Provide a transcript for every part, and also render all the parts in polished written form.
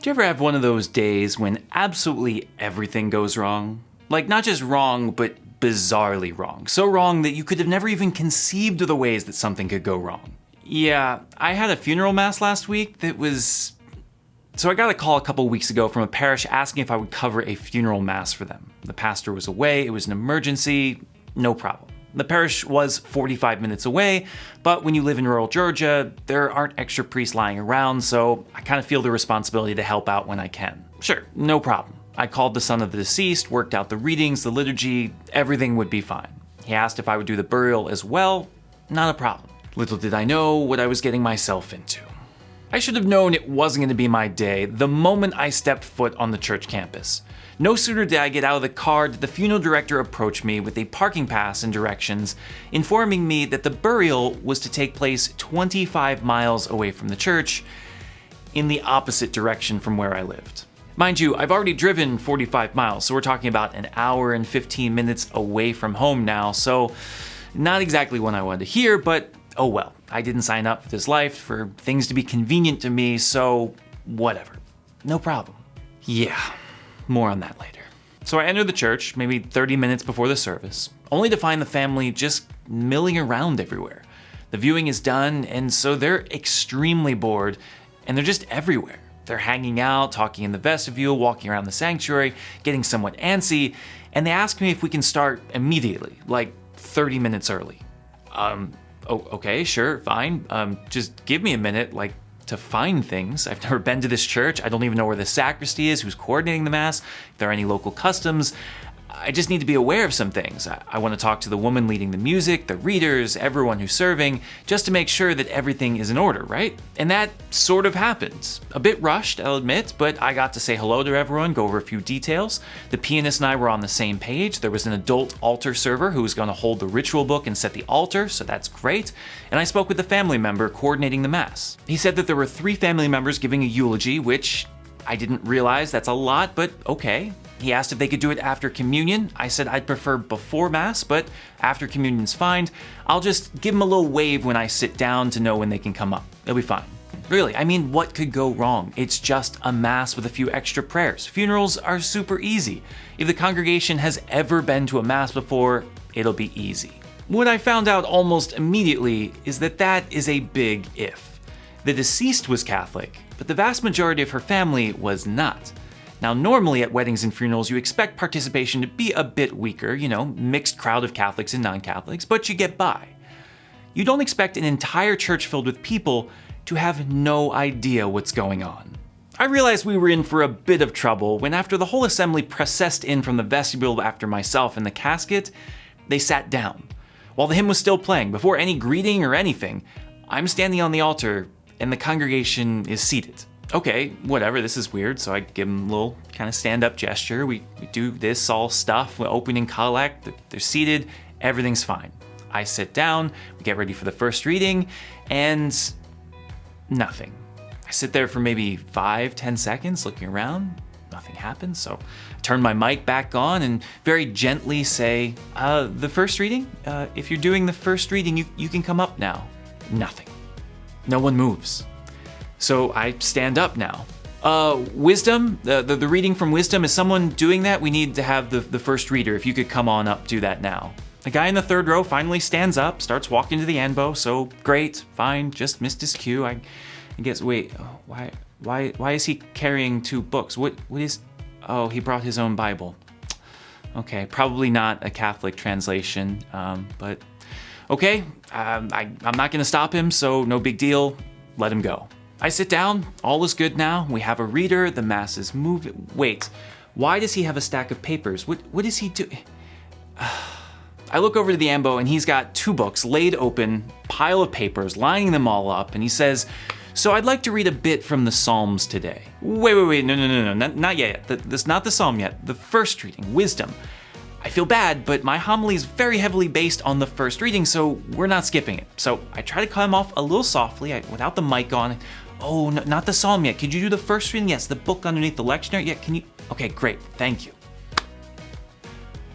Do you ever have one of those days when absolutely everything goes wrong? Like, not just wrong, but bizarrely wrong. So wrong that you could have never even conceived of the ways that something could go wrong. Yeah, I had a funeral mass last week that was... So I got a call a couple weeks ago from a parish asking if I would cover a funeral mass for them. The pastor was away, it was an emergency, no problem. The parish was 45 minutes away, but when you live in rural Georgia, there aren't extra priests lying around, so I kind of feel the responsibility to help out when I can. Sure, no problem. I called the son of the deceased, worked out the readings, the liturgy, everything would be fine. He asked if I would do the burial as well, not a problem. Little did I know what I was getting myself into. I should have known it wasn't going to be my day the moment I stepped foot on the church campus. No sooner did I get out of the car did the funeral director approach me with a parking pass and directions, informing me that the burial was to take place 25 miles away from the church, in the opposite direction from where I lived. Mind you, I've already driven 45 miles, so we're talking about an hour and 15 minutes away from home now, so not exactly what I wanted to hear, but oh well. I didn't sign up for this life for things to be convenient to me, so whatever. No problem. Yeah, more on that later. So I entered the church maybe 30 minutes before the service, only to find the family just milling around everywhere. The viewing is done, and so they're extremely bored, and they're just everywhere. They're hanging out, talking in the vestibule, walking around the sanctuary, getting somewhat antsy, and they ask me if we can start immediately, like 30 minutes early. Okay, sure, fine. Just give me a minute, to find things. I've never been to this church. I don't even know where the sacristy is, who's coordinating the mass, if there are any local customs. I just need to be aware of some things. I want to talk to the woman leading the music, the readers, everyone who's serving, just to make sure that everything is in order, right? And that sort of happened. A bit rushed, I'll admit, but I got to say hello to everyone, go over a few details. The pianist and I were on the same page. There was an adult altar server who was going to hold the ritual book and set the altar, so that's great. And I spoke with the family member coordinating the mass. He said that there were 3 family members giving a eulogy, which I didn't realize that's a lot, but okay. He asked if they could do it after communion. I said I'd prefer before mass, but after communion's fine. I'll just give them a little wave when I sit down to know when they can come up. It'll be fine. Really, I mean, what could go wrong? It's just a mass with a few extra prayers. Funerals are super easy. If the congregation has ever been to a mass before, it'll be easy. What I found out almost immediately is that is a big if. The deceased was Catholic, but the vast majority of her family was not. Now, normally at weddings and funerals, you expect participation to be a bit weaker, mixed crowd of Catholics and non-Catholics, but you get by. You don't expect an entire church filled with people to have no idea what's going on. I realized we were in for a bit of trouble when after the whole assembly processed in from the vestibule after myself and the casket, they sat down. While the hymn was still playing, before any greeting or anything, I'm standing on the altar and the congregation is seated. Okay, whatever, this is weird, so I give them a little kind of stand-up gesture. We do this all stuff, we're opening collect, they're seated, everything's fine. I sit down, we get ready for the first reading, and nothing. I sit there for maybe 5-10 seconds looking around, nothing happens, so I turn my mic back on and very gently say, the first reading? If you're doing the first reading, you can come up now. Nothing. No one moves. So I stand up now. Wisdom, the reading from Wisdom, is someone doing that? We need to have the first reader. If you could come on up, do that now. The guy in the 3rd row finally stands up, starts walking to the anbo, so great, fine, just missed his cue. I guess, wait, why is he carrying 2 books? What is, oh, he brought his own Bible. Okay, probably not a Catholic translation, but okay, I'm not gonna stop him, so no big deal, let him go. I sit down, all is good now, we have a reader, the mass is moving. Wait, why does he have a stack of papers? What is he doing? I look over to the ambo and he's got 2 books laid open, pile of papers, lining them all up, and he says, so I'd like to read a bit from the Psalms today. Wait, no, not yet. That's not the Psalm yet. The first reading, Wisdom. I feel bad, but my homily is very heavily based on the first reading, so we're not skipping it. So I try to cut him off a little softly, without the mic on. Oh, no, not the Psalm yet. Could you do the first reading? Yes, the book underneath the lectionary. Yeah, can you? Okay, great, thank you.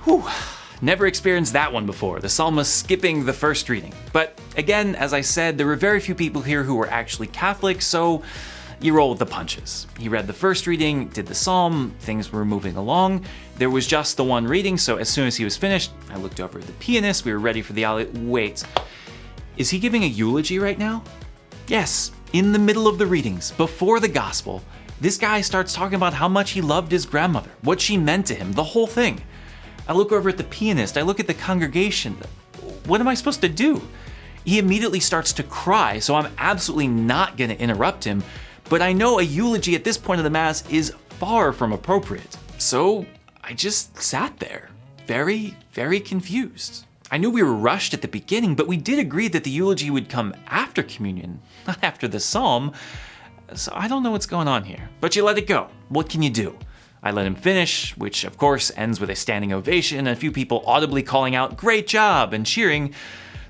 Whew, never experienced that one before, the psalmist skipping the first reading. But again, as I said, there were very few people here who were actually Catholic, so You roll with the punches. He read the first reading, did the psalm, things were moving along. There was just the one reading, so as soon as he was finished, I looked over at the pianist, we were ready for the Wait, is he giving a eulogy right now? Yes, in the middle of the readings, before the gospel, this guy starts talking about how much he loved his grandmother, what she meant to him, the whole thing. I look over at the pianist, I look at the congregation. What am I supposed to do? He immediately starts to cry, so I'm absolutely not going to interrupt him, but I know a eulogy at this point of the Mass is far from appropriate. So I just sat there, very, very confused. I knew we were rushed at the beginning, but we did agree that the eulogy would come after communion, not after the psalm. So I don't know what's going on here. But you let it go. What can you do? I let him finish, which of course ends with a standing ovation and a few people audibly calling out, "Great job," and cheering.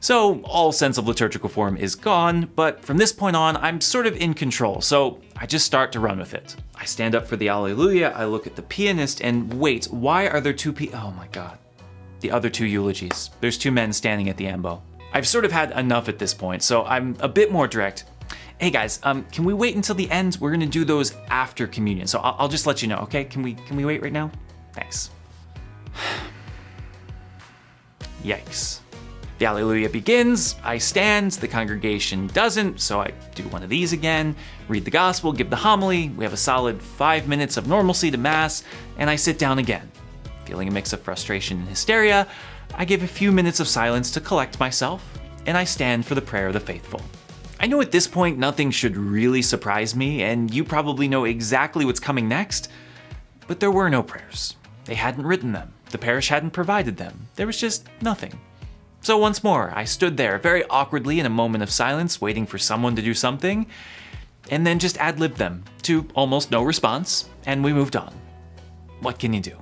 So all sense of liturgical form is gone, but from this point on, I'm sort of in control, so I just start to run with it. I stand up for the Alleluia, I look at the pianist, and wait, why are there oh my god. The other two eulogies. There's two men standing at the ambo. I've sort of had enough at this point, so I'm a bit more direct. Hey guys, can we wait until the end? We're gonna do those after communion, so I'll just let you know, okay? Can we wait right now? Thanks. Yikes. The Alleluia begins, I stand, the congregation doesn't, so I do one of these again, read the gospel, give the homily, we have a solid 5 minutes of normalcy to Mass, and I sit down again. Feeling a mix of frustration and hysteria, I give a few minutes of silence to collect myself, and I stand for the prayer of the faithful. I know at this point nothing should really surprise me, and you probably know exactly what's coming next, but there were no prayers. They hadn't written them. The parish hadn't provided them. There was just nothing. So once more, I stood there very awkwardly in a moment of silence, waiting for someone to do something, and then just ad-libbed them to almost no response, and we moved on. What can you do?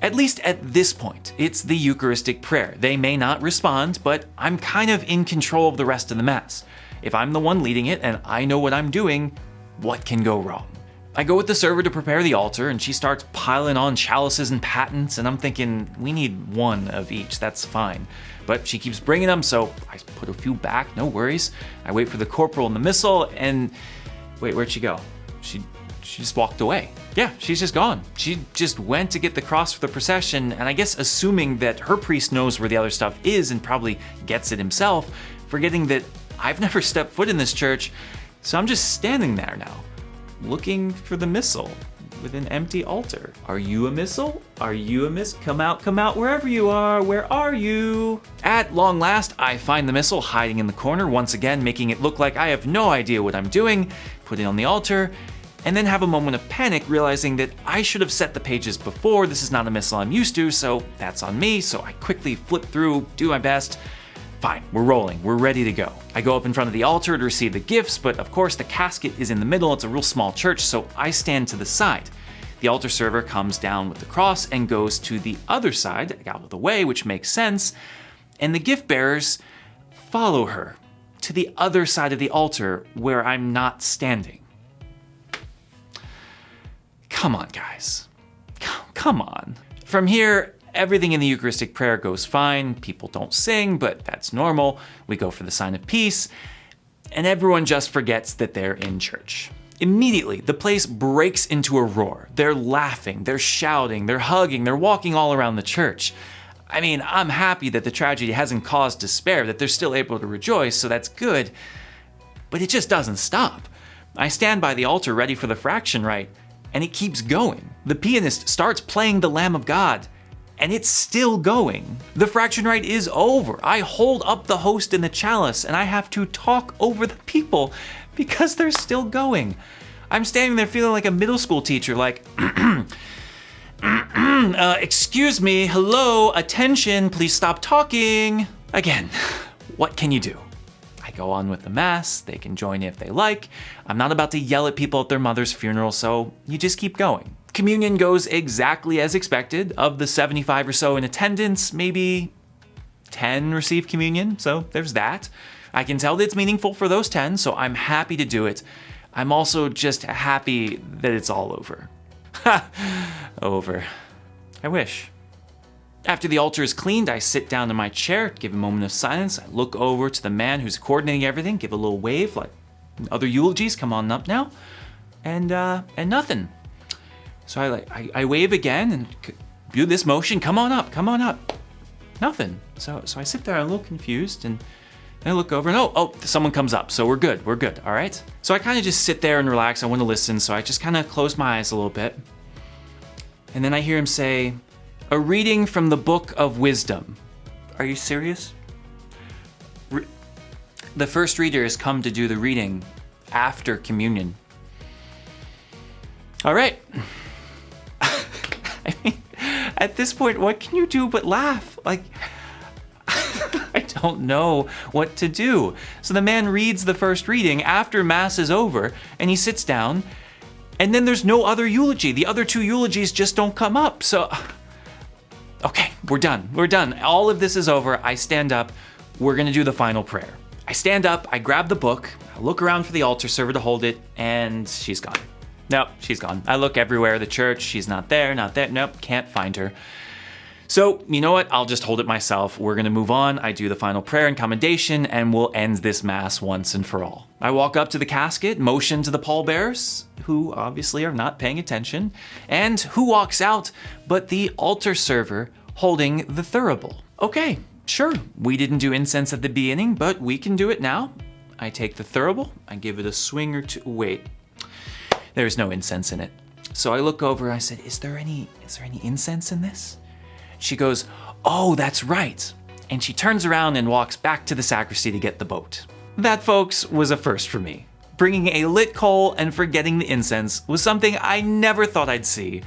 At least at this point, it's the Eucharistic prayer. They may not respond, but I'm kind of in control of the rest of the Mass. If I'm the one leading it and I know what I'm doing, what can go wrong? I go with the server to prepare the altar, and she starts piling on chalices and patens, and I'm thinking, we need one of each, that's fine. But she keeps bringing them, so I put a few back, no worries. I wait for the corporal and the missal, and wait, where'd she go? She just walked away. Yeah, she's just gone. She just went to get the cross for the procession, and I guess assuming that her priest knows where the other stuff is and probably gets it himself, forgetting that I've never stepped foot in this church, so I'm just standing there now, looking for the missal with an empty altar. Are you a missal? Are you a Come out, wherever you are. Where are you? At long last, I find the missal hiding in the corner, once again making it look like I have no idea what I'm doing, put it on the altar, and then have a moment of panic, realizing that I should have set the pages before. This is not a missal I'm used to, so that's on me. So I quickly flip through, do my best. Fine, we're rolling, we're ready to go. I go up in front of the altar to receive the gifts, but of course the casket is in the middle, it's a real small church, so I stand to the side. The altar server comes down with the cross and goes to the other side, out of the way, which makes sense, and the gift bearers follow her to the other side of the altar where I'm not standing. Come on, guys. Come on. From here, everything in the Eucharistic prayer goes fine. People don't sing, but that's normal. We go for the sign of peace, and everyone just forgets that they're in church. Immediately, the place breaks into a roar. They're laughing, they're shouting, they're hugging, they're walking all around the church. I mean, I'm happy that the tragedy hasn't caused despair, that they're still able to rejoice, so that's good. But it just doesn't stop. I stand by the altar ready for the fraction rite, and it keeps going. The pianist starts playing the Lamb of God, and it's still going. The fraction rite is over. I hold up the host and the chalice, and I have to talk over the people because they're still going. I'm standing there feeling like a middle school teacher, like, excuse me, hello, attention, please stop talking. Again, what can you do? I go on with the Mass, they can join if they like. I'm not about to yell at people at their mother's funeral, so you just keep going. Communion goes exactly as expected. Of the 75 or so in attendance, maybe 10 receive communion, so there's that. I can tell that it's meaningful for those 10, so I'm happy to do it. I'm also just happy that it's all over. Over. I wish. After the altar is cleaned, I sit down in my chair, give a moment of silence. I look over to the man who's coordinating everything, give a little wave, like other eulogies, come on up now. and nothing. So I wave again and do this motion, come on up. Nothing. So I sit there, I'm a little confused, and I look over and oh, someone comes up. So we're good, all right? So I kind of just sit there and relax. I want to listen, so I just kind of close my eyes a little bit. And then I hear him say, "A reading from the Book of Wisdom." Are you serious? The first reader has come to do the reading after communion. All right. I mean, at this point, what can you do but laugh? Like, I don't know what to do. So the man reads the first reading after Mass is over, and he sits down, and then there's no other eulogy. The other two eulogies just don't come up. So, okay, we're done. All of this is over. I stand up. We're going to do the final prayer. I stand up, I grab the book, I look around for the altar server to hold it, and she's gone. Nope, she's gone. I look everywhere, the church, she's not there, nope, can't find her. So, you know what, I'll just hold it myself. We're gonna move on. I do the final prayer and commendation, and we'll end this Mass once and for all. I walk up to the casket, motion to the pallbearers, who obviously are not paying attention, and who walks out but the altar server holding the thurible. Okay. Sure, we didn't do incense at the beginning, but we can do it now. I take the thurible, I give it a swing or two. Wait, there's no incense in it. So I look over, I said, is there any incense in this? She goes, "Oh, that's right." And she turns around and walks back to the sacristy to get the boat. That, folks, was a first for me. Bringing a lit coal and forgetting the incense was something I never thought I'd see.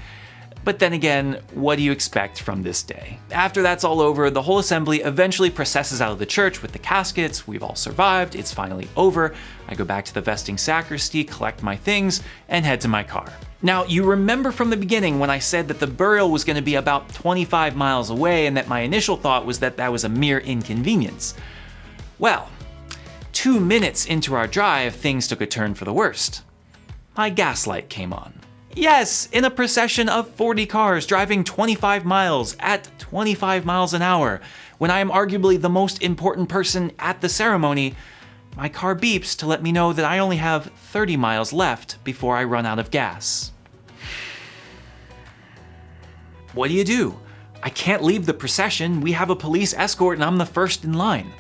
But then again, what do you expect from this day? After that's all over, the whole assembly eventually processes out of the church with the caskets. We've all survived. It's finally over. I go back to the vesting sacristy, collect my things, and head to my car. Now, you remember from the beginning when I said that the burial was going to be about 25 miles away and that my initial thought was that that was a mere inconvenience. Well, 2 minutes into our drive, things took a turn for the worst. My gas light came on. Yes, in a procession of 40 cars driving 25 miles at 25 miles an hour, when I am arguably the most important person at the ceremony, my car beeps to let me know that I only have 30 miles left before I run out of gas. What do? I can't leave the procession. We have a police escort and I'm the first in line.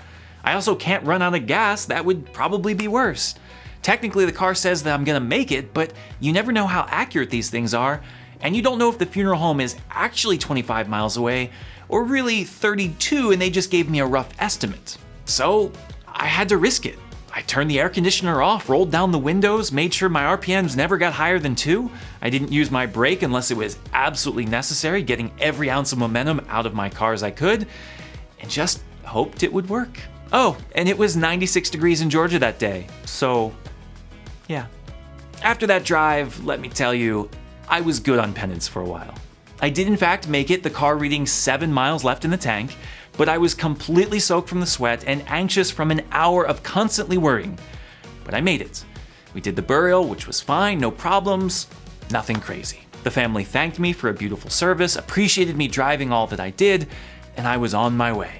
I also can't run out of gas. That would probably be worse. Technically, the car says that I'm gonna make it, but you never know how accurate these things are, and you don't know if the funeral home is actually 25 miles away, or really 32 and they just gave me a rough estimate. So, I had to risk it. I turned the air conditioner off, rolled down the windows, made sure my RPMs never got higher than 2. I didn't use my brake unless it was absolutely necessary, getting every ounce of momentum out of my car as I could, and just hoped it would work. Oh, and it was 96 degrees in Georgia that day, so yeah. After that drive, let me tell you, I was good on penance for a while. I did in fact make it, the car reading 7 miles left in the tank, but I was completely soaked from the sweat and anxious from an hour of constantly worrying. But I made it. We did the burial, which was fine, no problems, nothing crazy. The family thanked me for a beautiful service, appreciated me driving all that I did, and I was on my way.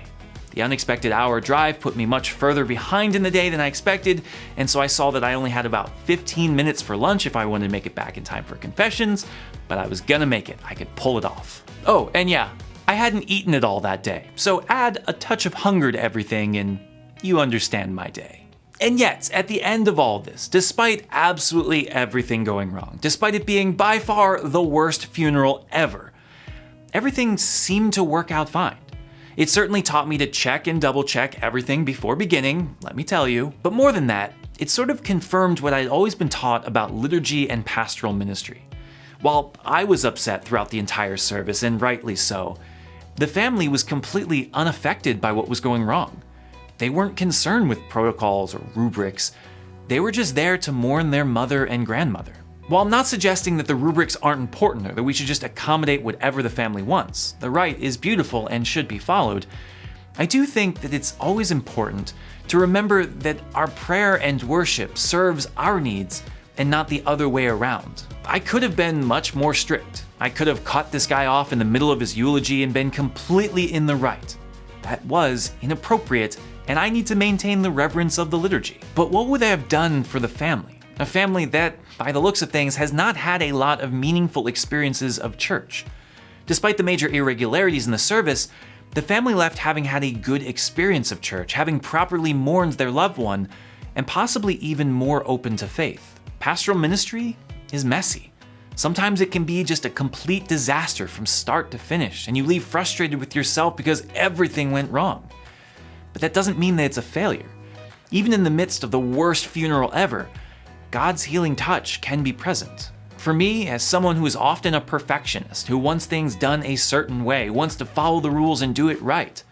The unexpected hour drive put me much further behind in the day than I expected, and so I saw that I only had about 15 minutes for lunch if I wanted to make it back in time for confessions, but I was gonna make it. I could pull it off. Oh, and yeah, I hadn't eaten it all that day, so add a touch of hunger to everything and you understand my day. And yet, at the end of all this, despite absolutely everything going wrong, despite it being by far the worst funeral ever, everything seemed to work out fine. It certainly taught me to check and double check everything before beginning, let me tell you. But more than that, it sort of confirmed what I'd always been taught about liturgy and pastoral ministry. While I was upset throughout the entire service, and rightly so, the family was completely unaffected by what was going wrong. They weren't concerned with protocols or rubrics. They were just there to mourn their mother and grandmother. While I'm not suggesting that the rubrics aren't important or that we should just accommodate whatever the family wants, the rite is beautiful and should be followed, I do think that it's always important to remember that our prayer and worship serves our needs and not the other way around. I could have been much more strict. I could have cut this guy off in the middle of his eulogy and been completely in the right. That was inappropriate, and I need to maintain the reverence of the liturgy. But what would I have done for the family? A family that, by the looks of things, has not had a lot of meaningful experiences of church. Despite the major irregularities in the service, the family left having had a good experience of church, having properly mourned their loved one, and possibly even more open to faith. Pastoral ministry is messy. Sometimes it can be just a complete disaster from start to finish, and you leave frustrated with yourself because everything went wrong. But that doesn't mean that it's a failure. Even in the midst of the worst funeral ever, God's healing touch can be present. For me, as someone who is often a perfectionist, who wants things done a certain way, wants to follow the rules and do it right,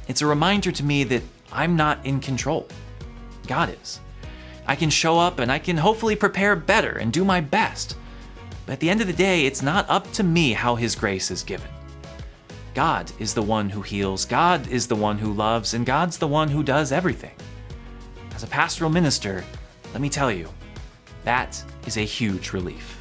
it's a reminder to me that I'm not in control. God is. I can show up and I can hopefully prepare better and do my best. But at the end of the day, it's not up to me how His grace is given. God is the one who heals, God is the one who loves, and God's the one who does everything. As a pastoral minister, let me tell you, that is a huge relief.